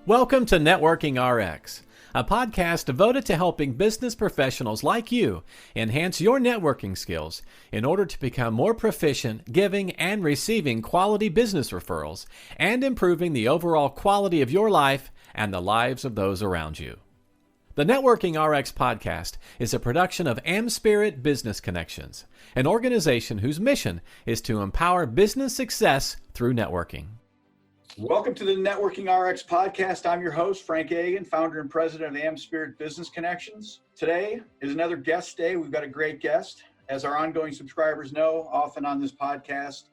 Welcome to Networking RX, a podcast devoted to helping business professionals like you enhance your networking skills in order to become more proficient giving and receiving quality business referrals and improving the overall quality of your life and the lives of those around you. The Networking RX podcast is a production of AmSpirit Business Connections, an organization whose mission is to empower business success through networking. Welcome to the Networking RX podcast. I'm your host, Frank Agan, founder and president of AmSpirit Business Connections. Today is another guest day. We've got a great guest. As our ongoing subscribers know, often on this podcast,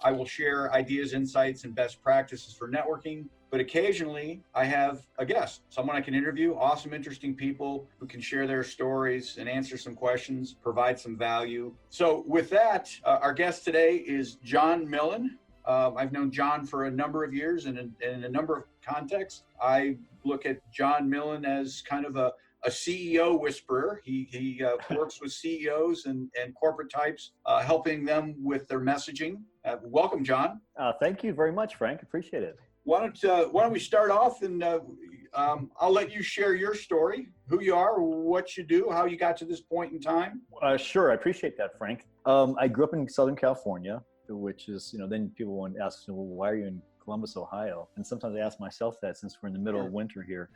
I will share ideas, insights, and best practices for networking. But occasionally, I have a guest, someone I can interview, awesome, interesting people who can share their stories and answer some questions, provide some value. So with that, our guest today is John Millen. I've known John for a number of years and in a number of contexts. I look at John Millen as kind of a CEO whisperer. He works with CEOs and corporate types, helping them with their messaging. Welcome, John. Thank you very much, Frank. Appreciate it. Why don't we start off and I'll let you share your story, who you are, what you do, how you got to this point in time. Sure. I appreciate that, Frank. I grew up in Southern California, which is, then people want to ask, well, why are you in Columbus, Ohio? And sometimes I ask myself that since we're in the middle of winter here.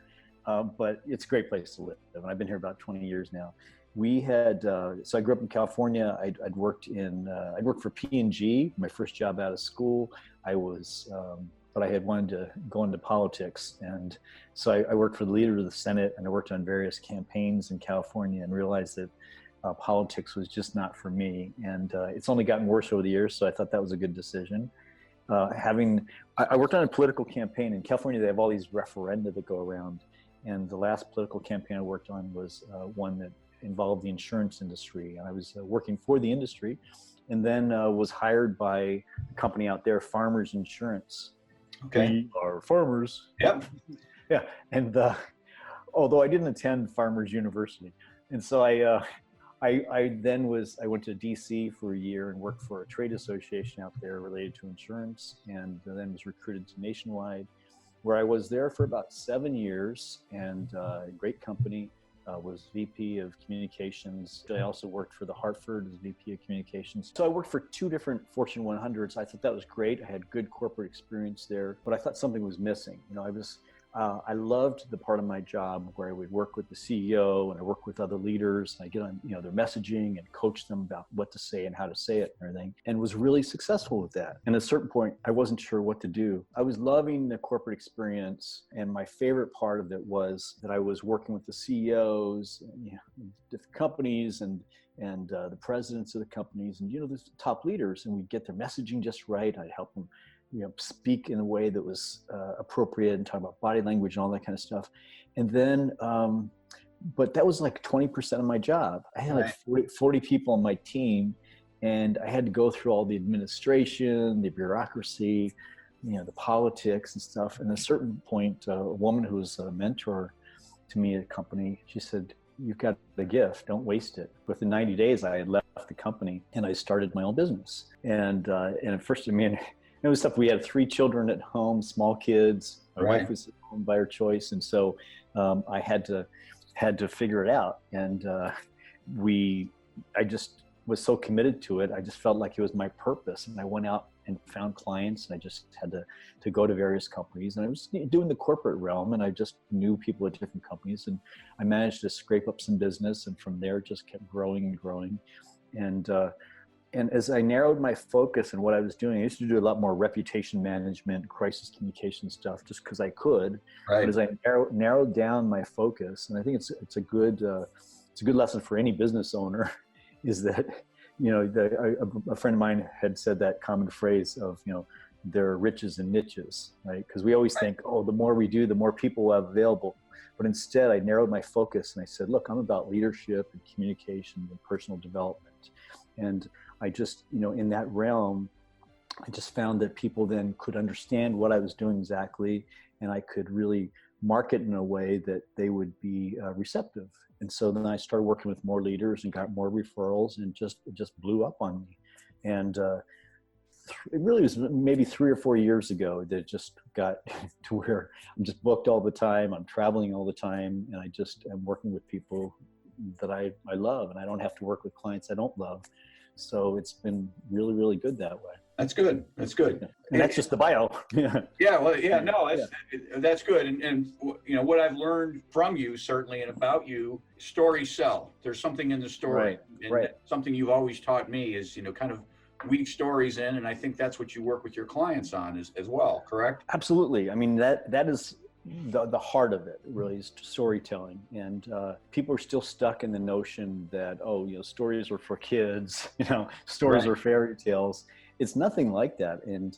But it's a great place to live. And I've been here about 20 years now. We had, so I grew up in California. I'd worked for P&G, my first job out of school. But I had wanted to go into politics. And so I worked for the leader of the Senate, and I worked on various campaigns in California and realized that politics was just not for me. And it's only gotten worse over the years, so I thought that was a good decision. I worked on a political campaign. In California, they have all these referenda that go around. And the last political campaign I worked on was one that involved the insurance industry. And I was working for the industry, and then was hired by a company out there, Farmers Insurance. Okay. We are farmers. Yep. Yeah. And although I didn't attend Farmers University. And so I went to DC for a year and worked for a trade association out there related to insurance, and then was recruited to Nationwide, where I was there for about 7 years, and a great company, was VP of communications. I also worked for the Hartford as VP of communications. So I worked for 2 different Fortune 100s. I thought that was great. I had good corporate experience there, but I thought something was missing. I loved the part of my job where I would work with the CEO and I work with other leaders. And I get on, their messaging and coach them about what to say and how to say it and everything, and was really successful with that. And at a certain point, I wasn't sure what to do. I was loving the corporate experience, and my favorite part of it was that I was working with the CEOs, different companies, and the presidents of the companies, and the top leaders, and we'd get their messaging just right. I'd help them speak in a way that was appropriate and talk about body language and all that kind of stuff. And then, but that was like 20% of my job. I had like 40 people on my team, and I had to go through all the administration, the bureaucracy, the politics and stuff. And at a certain point, a woman who was a mentor to me at a company, she said, "You've got a gift, don't waste it." Within 90 days, I had left the company and I started my own business. And at first, it was stuff. We had 3 children at home, small kids. My wife was at home by her choice, and so I had to figure it out. And I just was so committed to it. I just felt like it was my purpose, and I went out and found clients, and I just had to go to various companies. And I was doing the corporate realm, and I just knew people at different companies, and I managed to scrape up some business, and from there just kept growing and growing. And as I narrowed my focus and what I was doing, I used to do a lot more reputation management, crisis communication stuff, just because I could. Right. But as I narrowed down my focus, and I think it's a good lesson for any business owner, is that a friend of mine had said that common phrase of there are riches and niches, right? Because we always think, the more we do, the more people we'll have available. But instead, I narrowed my focus and I said, look, I'm about leadership and communication and personal development. And I just, in that realm, I just found that people then could understand what I was doing exactly, and I could really market in a way that they would be receptive. And so then I started working with more leaders and got more referrals, and it just blew up on me. And it really was maybe 3 or 4 years ago that it just got to where I'm just booked all the time. I'm traveling all the time, and I just am working with people that I love, and I don't have to work with clients I don't love. So it's been really, really good that way. That's good. That's good. And that's just the bio. Yeah. Well, yeah, no, that's good. And, you know, what I've learned from you certainly and about you, stories sell. There's something in the story. And something you've always taught me is, you know, kind of weave stories in. And I think that's what you work with your clients on as well, correct? Absolutely. I mean, that is the heart of it, really, is storytelling. And people are still stuck in the notion that, oh, you know, stories are for kids, you know, stories are fairy tales. It's nothing like that. And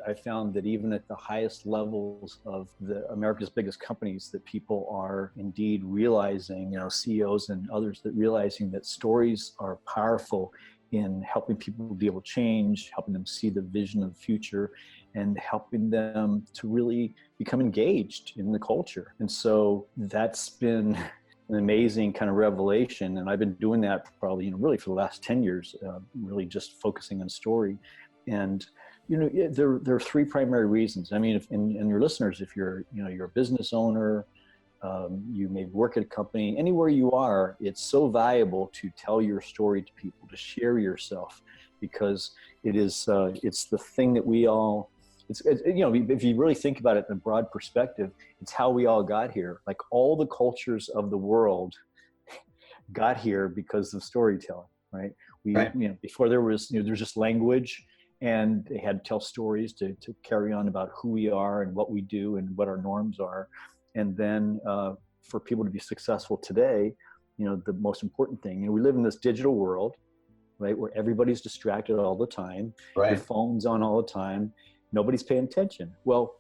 I found that even at the highest levels of America's biggest companies, that people are indeed realizing, you know, CEOs and others, that realizing that stories are powerful in helping people be able to change, helping them see the vision of the future, and helping them to really become engaged in the culture. And so that's been an amazing kind of revelation. And I've been doing that probably, you know, really for the last 10 years, really just focusing on story. And, you know, there are 3 primary reasons. I mean, and your listeners, if you're a business owner, you may work at a company, anywhere you are, it's so valuable to tell your story to people, to share yourself, because it's the thing that we all, it's, you know, if you really think about it in a broad perspective, it's how we all got here. Like all the cultures of the world got here because of storytelling, right? You know, before there was just language, and they had to tell stories to carry on about who we are and what we do and what our norms are. And then for people to be successful today, you know, the most important thing, you know, we live in this digital world, right, where everybody's distracted all the time, your phone's on all the time, nobody's paying attention. Well,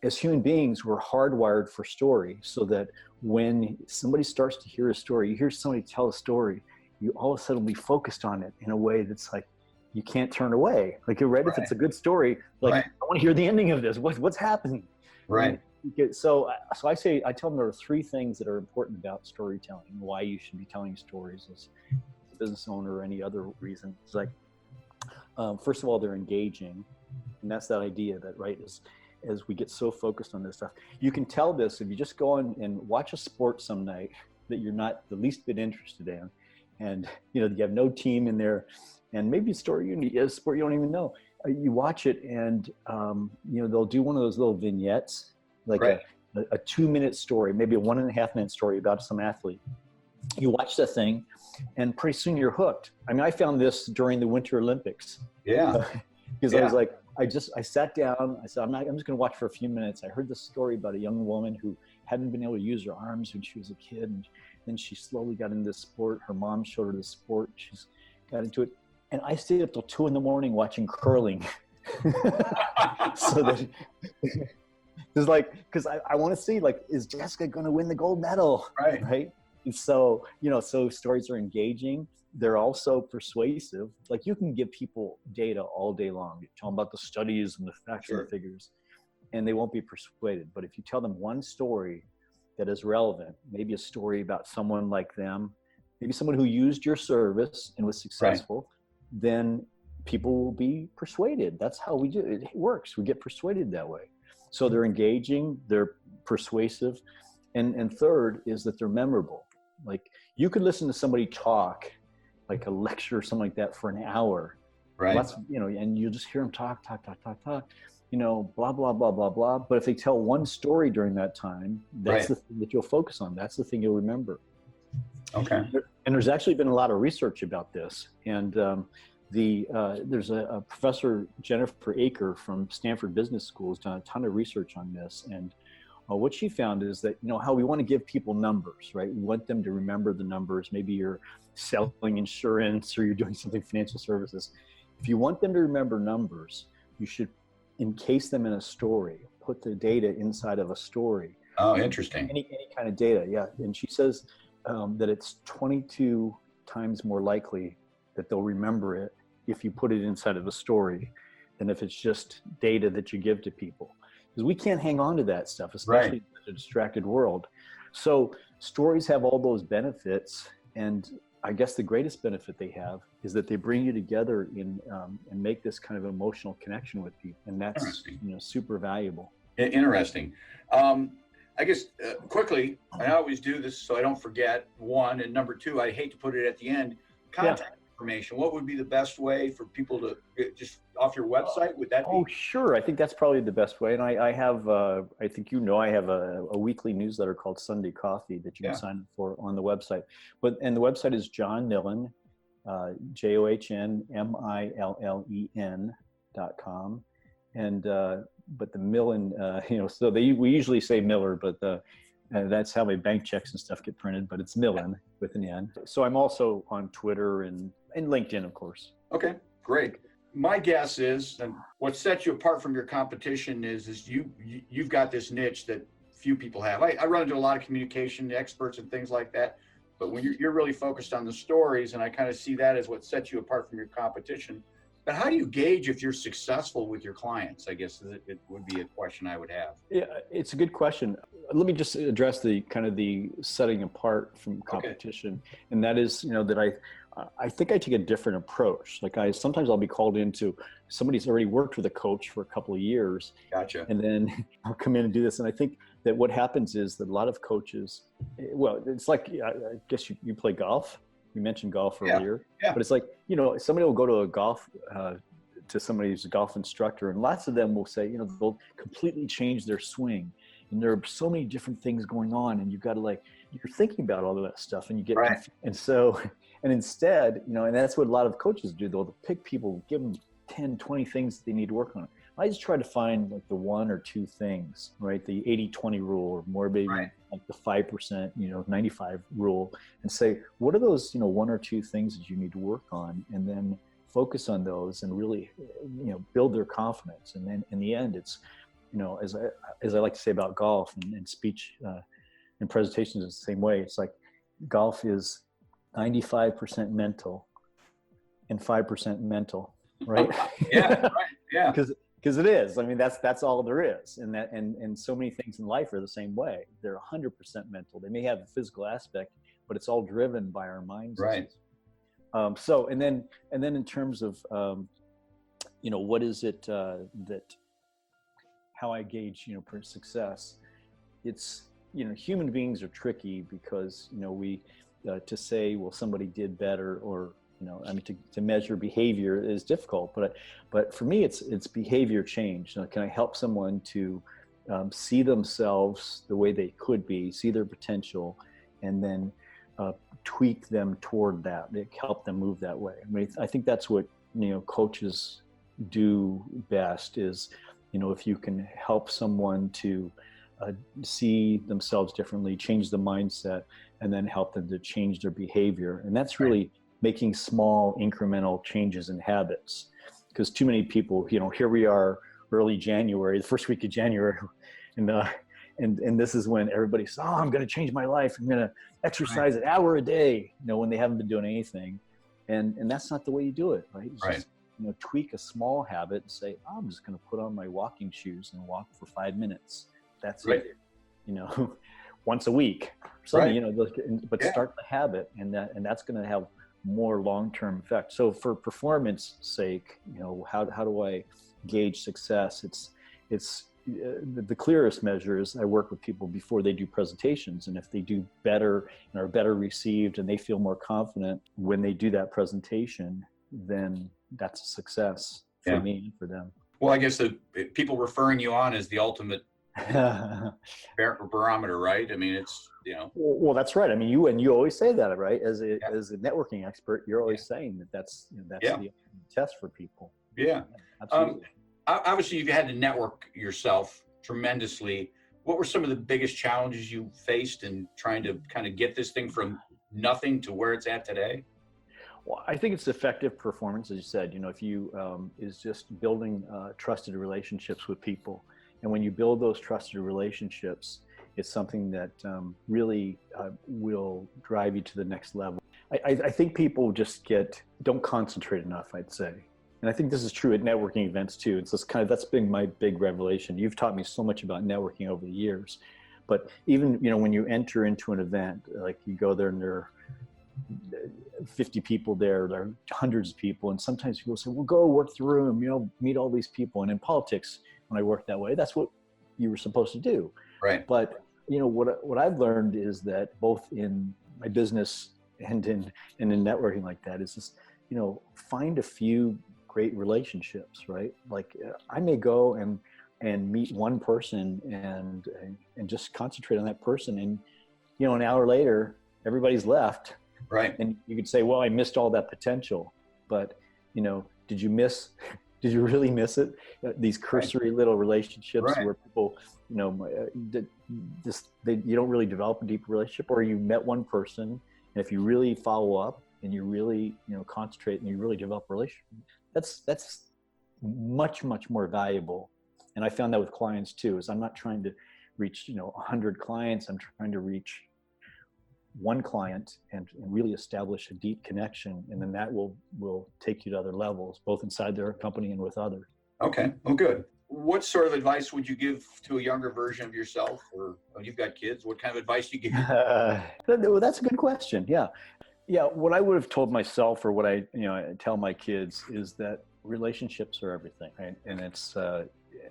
as human beings, we're hardwired for story, so that when somebody starts to hear a story, you hear somebody tell a story, you all of a sudden will be focused on it in a way that's like, you can't turn away. Like you're right. If it's a good story, like I want to hear the ending of this. What's happening? Right. So I tell them there are 3 things that are important about storytelling, why you should be telling stories as a business owner or any other reason. It's like, first of all, they're engaging. And that's that idea that, right, as we get so focused on this stuff, you can tell this if you just go on and watch a sport some night that you're not the least bit interested in. And, you know, you have no team in there, and maybe a sport you don't even know. You watch it, and, you know, they'll do one of those little vignettes, like a 2-minute story, maybe a 1.5-minute story about some athlete. You watch that thing, and pretty soon you're hooked. I mean, I found this during the Winter Olympics. Yeah. Because I was like, I sat down, I said, I'm just going to watch for a few minutes. I heard this story about a young woman who hadn't been able to use her arms when she was a kid. And then she slowly got into this sport. Her mom showed her the sport. She's got into it. And I stayed up till 2 a.m. watching curling. So that, it's like, because I want to see, like, is Jessica going to win the gold medal? Right. And so, you know, so stories are engaging. They're also persuasive. Like you can give people data all day long. You tell them about the studies and the facts and the figures, and they won't be persuaded. But if you tell them one story that is relevant, maybe a story about someone like them, maybe someone who used your service and was successful, then people will be persuaded. That's how we do it. It works. We get persuaded that way. So they're engaging, they're persuasive. And third is that they're memorable. Like you could listen to somebody talk, like a lecture or something like that, for an hour. That's, you know, and you just hear them talk, you know, blah, blah, blah, blah, blah. But if they tell one story during that time, that's the thing that you'll focus on. That's the thing you'll remember. Okay. And there's actually been a lot of research about this. And there's a professor, Jennifer Aker from Stanford Business School, has done a ton of research on this. And what she found is that, you know, how we want to give people numbers, right? We want them to remember the numbers. Maybe you're selling insurance or you're doing something financial services. If you want them to remember numbers, you should encase them in a story, put the data inside of a story. Oh, interesting. Any kind of data, yeah. And she says that it's 22 times more likely that they'll remember it if you put it inside of a story than if it's just data that you give to people. Because we can't hang on to that stuff, especially in a distracted world. So stories have all those benefits. And I guess the greatest benefit they have is that they bring you together in and make this kind of emotional connection with people, and that's super valuable. Interesting. I guess quickly, I always do this so I don't forget. One, and number two, I hate to put it at the end. Contact information. What would be the best way for people to just off your website? Would that be? Oh, sure. I think that's probably the best way. And I have, I think I have a weekly newsletter called Sunday Coffee that you can sign up for on the website. And the website is John Millen, JohnMillen.com. And but the Millen, so we usually say Miller, but that's how my bank checks and stuff get printed, but it's Millen with an N. So I'm also on Twitter and LinkedIn, of course. Okay, great. My guess is, and what sets you apart from your competition is you've got this niche that few people have. I run into a lot of communication experts and things like that, but when you're really focused on the stories, and I kind of see that as what sets you apart from your competition. But how do you gauge if you're successful with your clients? I guess it would be a question I would have. Yeah, it's a good question. Let me just address the kind of the setting apart from competition. Okay. And that is, that I think I take a different approach. Like sometimes I'll be called into somebody's already worked with a coach for a couple of years. Gotcha. And then I'll come in and do this. And I think that what happens is that a lot of coaches, well, it's like, I guess you play golf. You mentioned golf earlier, but it's like, somebody will go to a golf, to somebody who's a golf instructor, and lots of them will say, they'll completely change their swing. And there are so many different things going on, and you've got to you're thinking about all of that stuff, and you get, and instead, and that's what a lot of coaches do. They'll pick people, give them 10, 20 things that they need to work on. I just try to find like the one or two things, right? The 80-20 rule, or more maybe like the 5%, 95 rule, and say, what are those, one or two things that you need to work on, and then focus on those and really, build their confidence. And then in the end, it's, as I like to say about golf and speech and presentations, it's the same way. It's like golf is 95% mental and 5% mental, right? Yeah. Because it is. I mean, that's all there is, and so many things in life are the same way. They're 100% mental. They may have a physical aspect, but it's all driven by our minds. Right. So and then in terms of what is it that how I gauge for success? It's human beings are tricky because we to say, well, somebody did better, or to measure behavior is difficult, but for me, it's behavior change. Can I help someone to see themselves the way they could be, see their potential, and then tweak them toward that, help them move that way? I mean, I think that's what coaches do best is, if you can help someone to see themselves differently, change the mindset, and then help them to change their behavior. And that's really making small incremental changes in habits, because too many people, here we are early January, the first week of January, and this is when everybody says, I'm going to change my life. I'm going to exercise an hour a day, when they haven't been doing anything. And that's not the way you do it, right? It's just, tweak a small habit and say, I'm just going to put on my walking shoes and walk for 5 minutes. That's it, once a week, something, but start the habit, and that's going to have more long-term effect. So for performance sake, how do I gauge success? It's the clearest measure is I work with people before they do presentations, and if they do better and are better received and they feel more confident when they do that presentation, then that's a success for me and for them. Well, I guess the people referring you on is the ultimate barometer, right? I mean, it's Well, that's right. I mean, you always say that, right? As a networking expert, you're always saying that's the test for people. Yeah, absolutely. Obviously, you've had to network yourself tremendously. What were some of the biggest challenges you faced in trying to kind of get this thing from nothing to where it's at today? Well, I think it's effective performance, as you said. If you is just building trusted relationships with people. And when you build those trusted relationships, it's something that really will drive you to the next level. I think people just don't concentrate enough, I'd say. And I think this is true at networking events too. It's just that's been my big revelation. You've taught me so much about networking over the years. But even, when you enter into an event, like you go there and 50 people there are hundreds of people, and sometimes people say, well, go work the room, meet all these people. And in politics, when I work that way, that's what you were supposed to do. Right. But what I've learned is that both in my business and in networking like that is just, find a few great relationships, right? Like I may go and meet one person and just concentrate on that person. And, an hour later, everybody's left. Right. And you could say, well, I missed all that potential, but, did you really miss it? These cursory little relationships where people, you don't really develop a deep relationship, or you met one person, and if you really follow up and you really, concentrate and you really develop a relationship, that's much, much more valuable. And I found that with clients too, is I'm not trying to reach, 100 clients. I'm trying to reach one client and really establish a deep connection. And then that will take you to other levels, both inside their company and with others. Okay. Well, good. What sort of advice would you give to a younger version of yourself, or you've got kids? What kind of advice do you give? Well, that's a good question. Yeah. What I would have told myself, or what I tell my kids, is that relationships are everything, right? And it's,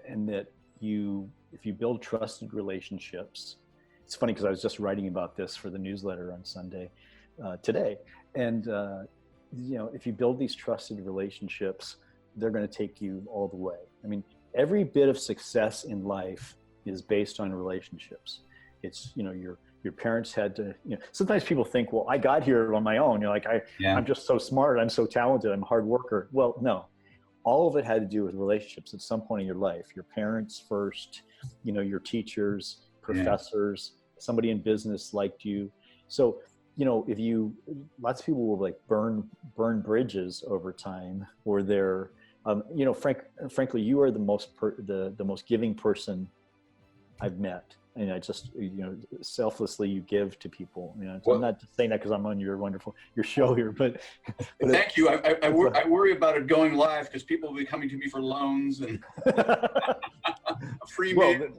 and that if you build trusted relationships, it's funny because I was just writing about this for the newsletter on Sunday, today. And, if you build these trusted relationships, they're going to take you all the way. I mean, every bit of success in life is based on relationships. It's, your parents had to, sometimes people think, well, I got here on my own. I'm just so smart. I'm so talented. I'm a hard worker. Well, no, all of it had to do with relationships at some point in your life. Your parents first, your teachers, professors, somebody in business liked you. So, lots of people will burn bridges over time, or they're, frankly, you are the most giving person I've met. And I just, selflessly you give to people. So I'm not just saying that because I'm on your show here, but thank you. I worry about it going live because people will be coming to me for loans and free mail.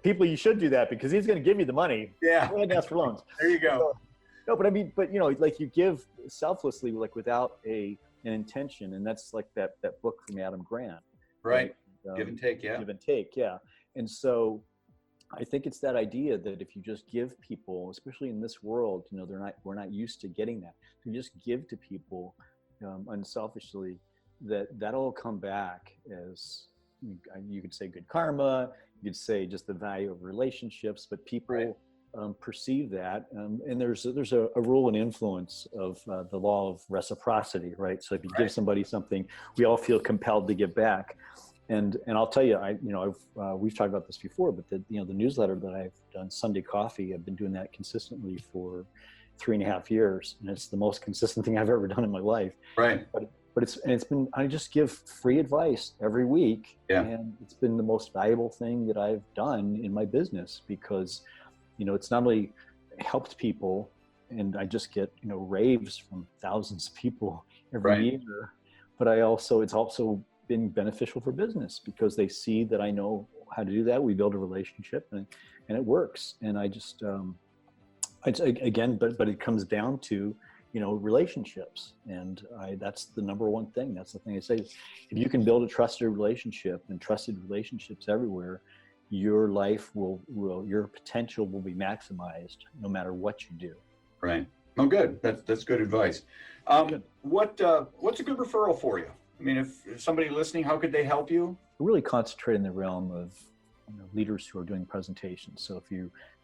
People, you should do that because he's going to give you the money. Yeah. Go ahead and ask for loans. There you go. No, but I mean, you give selflessly, without an intention, and that's like that book from Adam Grant. Right. Give and take. Yeah. Give and take. Yeah. And so I think it's that idea that if you just give people, especially in this world, we're not used to getting that. If you just give to people unselfishly, that'll come back as, you could say, good karma. You could say just the value of relationships, but people perceive that. And there's a rule and influence of the law of reciprocity, right? So if you give somebody something, we all feel compelled to give back. And I'll tell you, we've talked about this before, but the newsletter that I've done, Sunday Coffee, I've been doing that consistently for 3.5 years, and it's the most consistent thing I've ever done in my life. Right. But it's been, I just give free advice every week, and it's been the most valuable thing that I've done in my business because, it's not only helped people, and I just get raves from thousands of people every year, but it's also been beneficial for business because they see that I know how to do that. We build a relationship and it works. And I just, but it comes down to, relationships. And that's the number one thing. That's the thing I say is if you can build a trusted relationship, and trusted relationships everywhere, your life your potential will be maximized no matter what you do. Right. Oh, good. That's good advice. Good. What's a good referral for you? I mean, if somebody listening, how could they help you? Really concentrate in the realm of leaders who are doing presentations. So if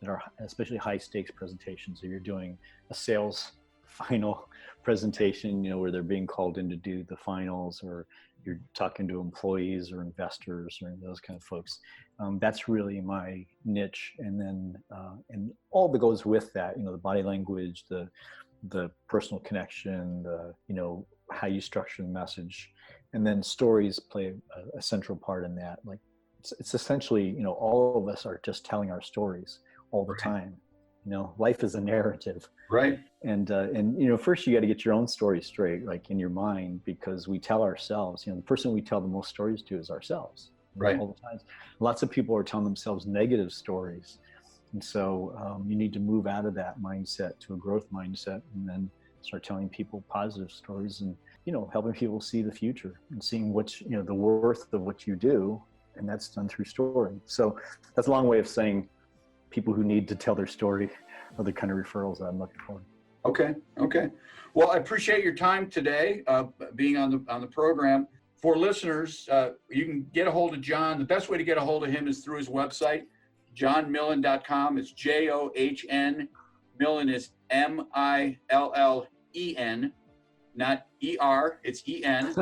that are especially high stakes presentations, or you're doing a sales final presentation, where they're being called in to do the finals, or you're talking to employees or investors or those kind of folks, that's really my niche. And then and all that goes with that, the body language, the personal connection, how you structure the message. And then stories play a central part in that. Like it's essentially, all of us are just telling our stories all the time. Life is a narrative. Right. And first you got to get your own story straight, like in your mind, because we tell ourselves, the person we tell the most stories to is ourselves. Right. All the time. Lots of people are telling themselves negative stories. And so you need to move out of that mindset to a growth mindset, and then start telling people positive stories and, helping people see the future and seeing the worth of what you do. And that's done through story. So that's a long way of saying people who need to tell their story are the kind of referrals that I'm looking for. Okay. Well, I appreciate your time today, being on the program. For listeners, you can get a hold of John. The best way to get a hold of him is through his website, johnmillen.com. It's JOHN. Millen is MILLEN, not ER. It's EN.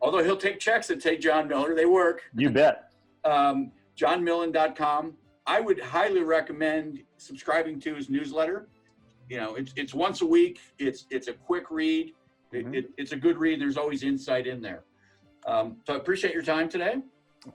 Although he'll take checks that take John Miller. They work. You bet. Johnmillen.com. I would highly recommend subscribing to his newsletter. It's once a week. It's a quick read. It's a good read. There's always insight in there. So I appreciate your time today.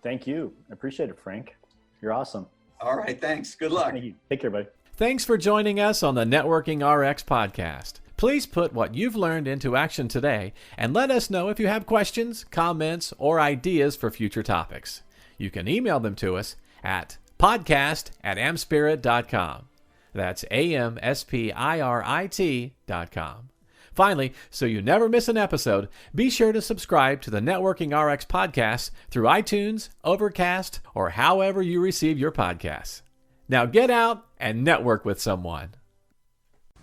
Thank you. I appreciate it, Frank. You're awesome. All right. Thanks. Good luck. Thank you. Take care, buddy. Thanks for joining us on the Networking RX podcast. Please put what you've learned into action today and let us know if you have questions, comments, or ideas for future topics. You can email them to us at podcast@amspirit.com. That's AMSPIRIT.com. Finally, so you never miss an episode, be sure to subscribe to the Networking RX podcast through iTunes, Overcast, or however you receive your podcasts. Now get out and network with someone.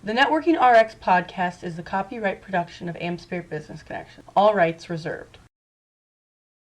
The Networking RX podcast is the copyright production of AmSpirit Business Connection. All rights reserved.